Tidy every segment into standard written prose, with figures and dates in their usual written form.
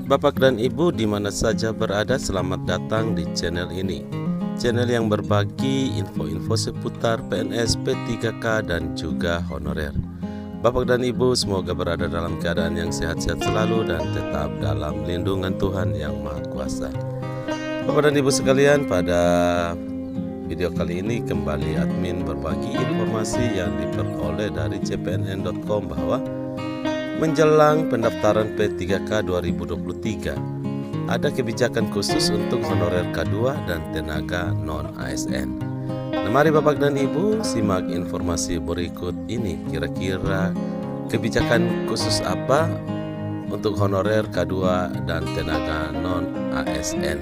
Bapak dan Ibu di mana saja berada, selamat datang di channel ini. Channel yang berbagi info-info seputar PNS, P3K dan juga honorer. Bapak dan Ibu semoga berada dalam keadaan yang sehat-sehat selalu dan tetap dalam lindungan Tuhan yang Maha Kuasa. Bapak dan Ibu sekalian, pada video kali ini kembali admin berbagi informasi yang diperoleh dari cpnn.com bahwa menjelang pendaftaran P3K 2023, ada kebijakan khusus untuk honorer K2 dan tenaga non-ASN. Nah, mari Bapak dan Ibu simak informasi berikut ini. Kira-kira kebijakan khusus apa untuk honorer K2 dan tenaga non-ASN?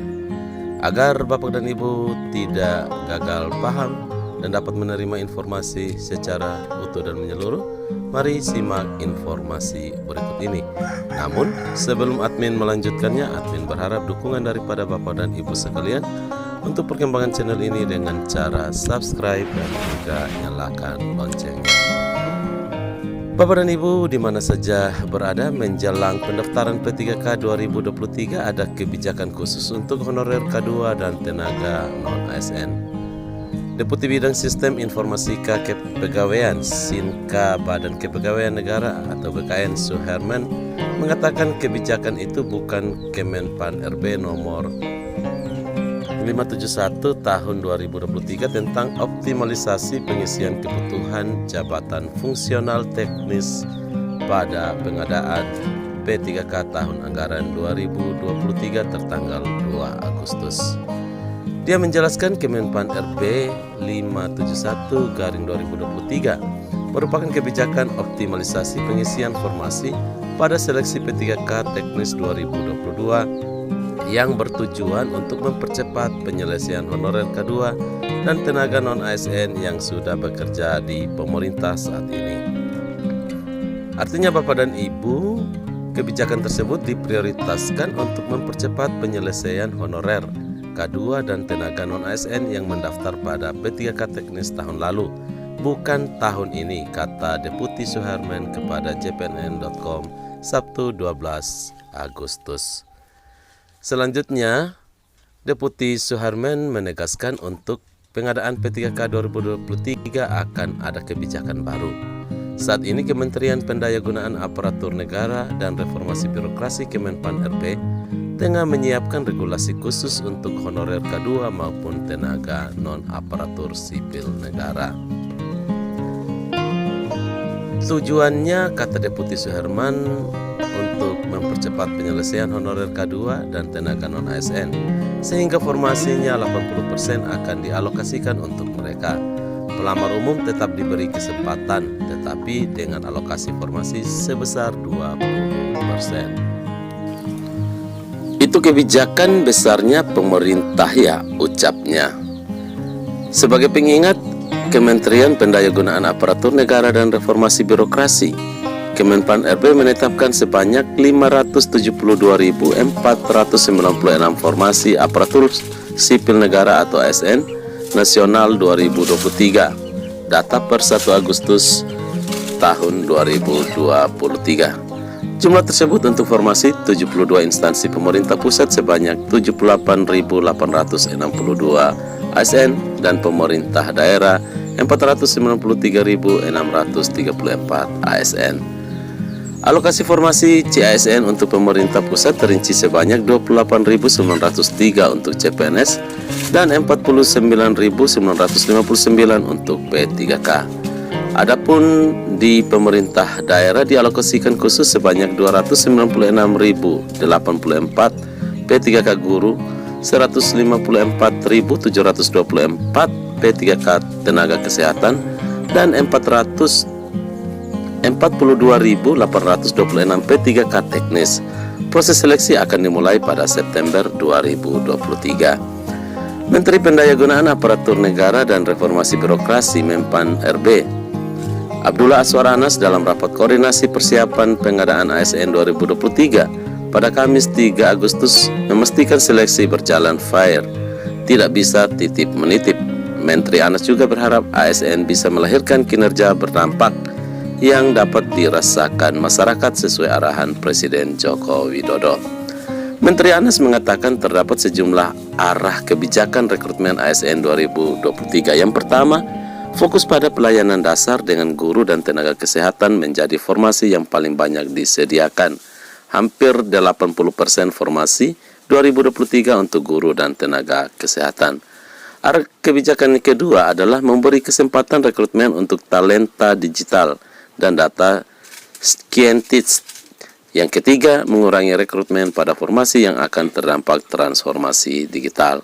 Agar Bapak dan Ibu tidak gagal paham dan dapat menerima informasi secara utuh dan menyeluruh, mari simak informasi berikut ini. Namun, sebelum admin melanjutkannya, admin berharap dukungan daripada Bapak dan Ibu sekalian untuk perkembangan channel ini dengan cara subscribe dan juga nyalakan loncengnya. Bapak dan Ibu di mana saja berada, menjelang pendaftaran P3K 2023 ada kebijakan khusus untuk honorer K2 dan tenaga non-ASN. Deputi Bidang Sistem Informatika Kepegawaian Sinka Badan Kepegawaian Negara atau BKN Suherman mengatakan kebijakan itu bukan Kemenpan RB nomor 571 tahun 2023 tentang optimalisasi pengisian kebutuhan jabatan fungsional teknis pada pengadaan P3K tahun anggaran 2023 tertanggal 2 Agustus. Dia menjelaskan Kemenpan RB 571/2023 merupakan kebijakan optimalisasi pengisian formasi pada seleksi P3K teknis 2022 yang bertujuan untuk mempercepat penyelesaian honorer K2 dan tenaga non-ASN yang sudah bekerja di pemerintah saat ini. Artinya Bapak dan Ibu, kebijakan tersebut diprioritaskan untuk mempercepat penyelesaian honorer K2 dan tenaga non-ASN yang mendaftar pada P3K teknis tahun lalu, bukan tahun ini, kata Deputi Suherman kepada cpnn.com Sabtu 12 Agustus. Selanjutnya, Deputi Suherman menegaskan untuk pengadaan P3K 2023 akan ada kebijakan baru. Saat ini Kementerian Pendayagunaan Aparatur Negara dan Reformasi Birokrasi Kemenpan RB tengah menyiapkan regulasi khusus untuk honorer K2 maupun tenaga non-aparatur sipil negara. Tujuannya, kata Deputi Suherman, untuk mempercepat penyelesaian honorer K2 dan tenaga non-ASN, sehingga formasinya 80% akan dialokasikan untuk mereka. Pelamar umum tetap diberi kesempatan, tetapi dengan alokasi formasi sebesar 20%. Itu kebijakan besarnya pemerintah ya, ucapnya. Sebagai pengingat, Kementerian Pendayagunaan Aparatur Negara dan Reformasi Birokrasi Kemenpan RB menetapkan sebanyak 572.496 formasi aparatur sipil negara atau ASN nasional 2023, data per 1 Agustus tahun 2023. Jumlah tersebut untuk formasi 72 instansi pemerintah pusat sebanyak 78.862 ASN dan pemerintah daerah 493.634 ASN. Alokasi formasi CASN untuk pemerintah pusat terinci sebanyak 28.903 untuk CPNS dan 49.959 untuk P3K. Adapun di pemerintah daerah dialokasikan khusus sebanyak 296.084 P3K guru, 154.724 P3K tenaga kesehatan dan 42.826 P3K teknis. Proses seleksi akan dimulai pada September 2023. Menteri Pendayagunaan Aparatur Negara dan Reformasi Birokrasi Menpan RB Abdullah Azwar Anas dalam rapat koordinasi persiapan pengadaan ASN 2023 pada Kamis 3 Agustus memastikan seleksi berjalan fair, tidak bisa titip menitip. Menteri Anas juga berharap ASN bisa melahirkan kinerja berdampak yang dapat dirasakan masyarakat sesuai arahan Presiden Joko Widodo. Menteri Anas mengatakan terdapat sejumlah arah kebijakan rekrutmen ASN 2023. Yang pertama, fokus pada pelayanan dasar dengan guru dan tenaga kesehatan menjadi formasi yang paling banyak disediakan. Hampir 80% formasi 2023 untuk guru dan tenaga kesehatan. Arah kebijakan yang kedua adalah memberi kesempatan rekrutmen untuk talenta digital dan data scientist. Yang ketiga, mengurangi rekrutmen pada formasi yang akan terdampak transformasi digital.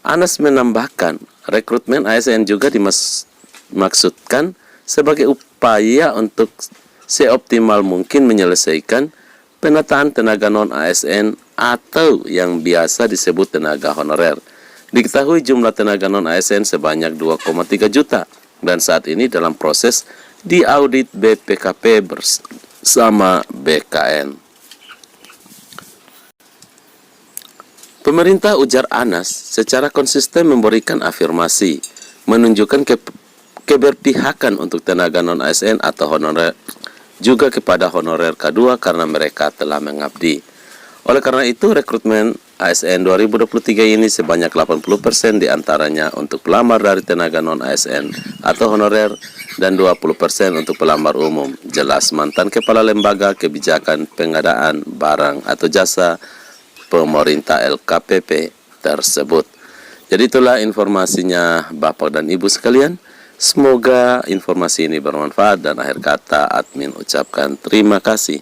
Anas menambahkan, rekrutmen ASN juga dimaksudkan sebagai upaya untuk seoptimal mungkin menyelesaikan penataan tenaga non-ASN atau yang biasa disebut tenaga honorer. Diketahui jumlah tenaga non-ASN sebanyak 2,3 juta dan saat ini dalam proses diaudit BPKP bersama BKN. Pemerintah, ujar Anas, secara konsisten memberikan afirmasi, menunjukkan keberpihakan untuk tenaga non-ASN atau honorer, juga kepada honorer K2 karena mereka telah mengabdi. Oleh karena itu, rekrutmen ASN 2023 ini sebanyak 80% diantaranya untuk pelamar dari tenaga non-ASN atau honorer dan 20% untuk pelamar umum, jelas mantan Kepala Lembaga Kebijakan Pengadaan Barang atau Jasa Pemerintah LKPP tersebut. Jadi itulah informasinya Bapak dan Ibu sekalian. Semoga informasi ini bermanfaat dan akhir kata admin ucapkan terima kasih.